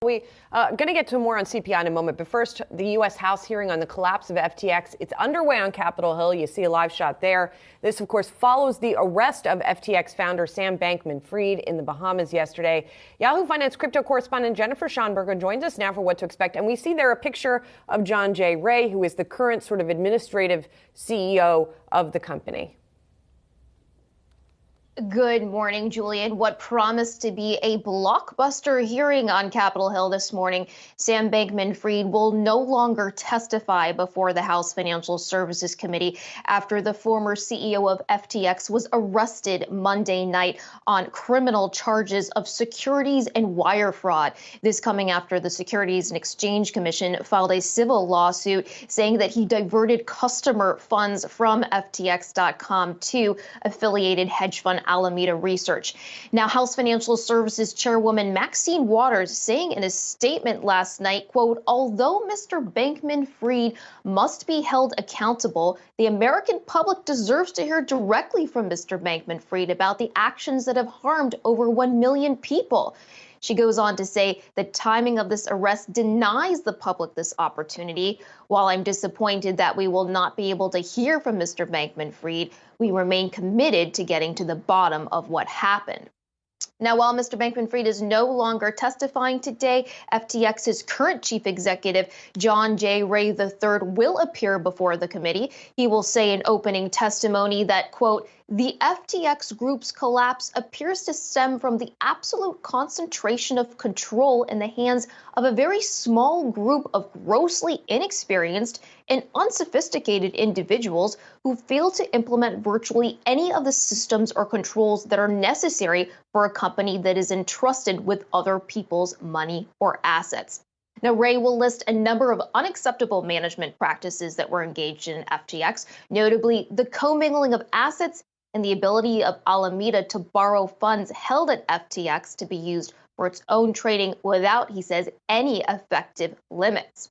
We going to get to more on CPI in a moment, but first, the U.S. House hearing on the collapse of FTX. It's underway on Capitol Hill. You see a live shot there. This, of course, follows the arrest of FTX founder Sam Bankman-Fried in the Bahamas yesterday. Yahoo Finance crypto correspondent Jennifer Schonberger joins us now for what to expect. And we see there a picture of John Ray, who is the current sort of administrative CEO of the company. Good morning, Julian. What promised to be a blockbuster hearing on Capitol Hill this morning, Sam Bankman-Fried will no longer testify before the House Financial Services Committee after the former CEO of FTX was arrested Monday night on criminal charges of securities and wire fraud. This coming after the Securities and Exchange Commission filed a civil lawsuit saying that he diverted customer funds from FTX.com to affiliated hedge fund Alameda Research. Now, House Financial Services Chairwoman Maxine Waters saying in a statement last night, quote, although Mr. Bankman-Fried must be held accountable, the American public deserves to hear directly from Mr. Bankman-Fried about the actions that have harmed over 1 million people. She goes on to say the timing of this arrest denies the public this opportunity. While I'm disappointed that we will not be able to hear from Mr. Bankman-Fried, we remain committed to getting to the bottom of what happened. Now, while Mr. Bankman-Fried is no longer testifying today, FTX's current chief executive, John Ray III, will appear before the committee. He will say in opening testimony that, quote, the FTX group's collapse appears to stem from the absolute concentration of control in the hands of a very small group of grossly inexperienced and unsophisticated individuals who fail to implement virtually any of the systems or controls that are necessary for a company that is entrusted with other people's money or assets. Now, Ray will list a number of unacceptable management practices that were engaged in FTX, notably the commingling of assets and the ability of Alameda to borrow funds held at FTX to be used for its own trading without, he says, any effective limits.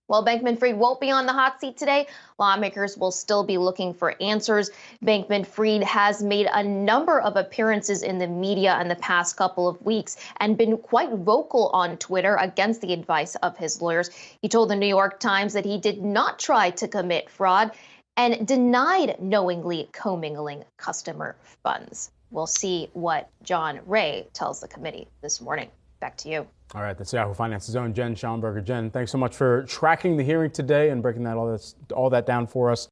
While Bankman-Fried won't be on the hot seat today, lawmakers will still be looking for answers. Bankman-Fried has made a number of appearances in the media in the past couple of weeks and been quite vocal on Twitter against the advice of his lawyers. He told the New York Times that he did not try to commit fraud and denied knowingly commingling customer funds. We'll see what John Ray tells the committee this morning. Back to you. All right, that's Yahoo Finance's own Jen Schonberger. Jen, thanks so much for tracking the hearing today and breaking all that down for us.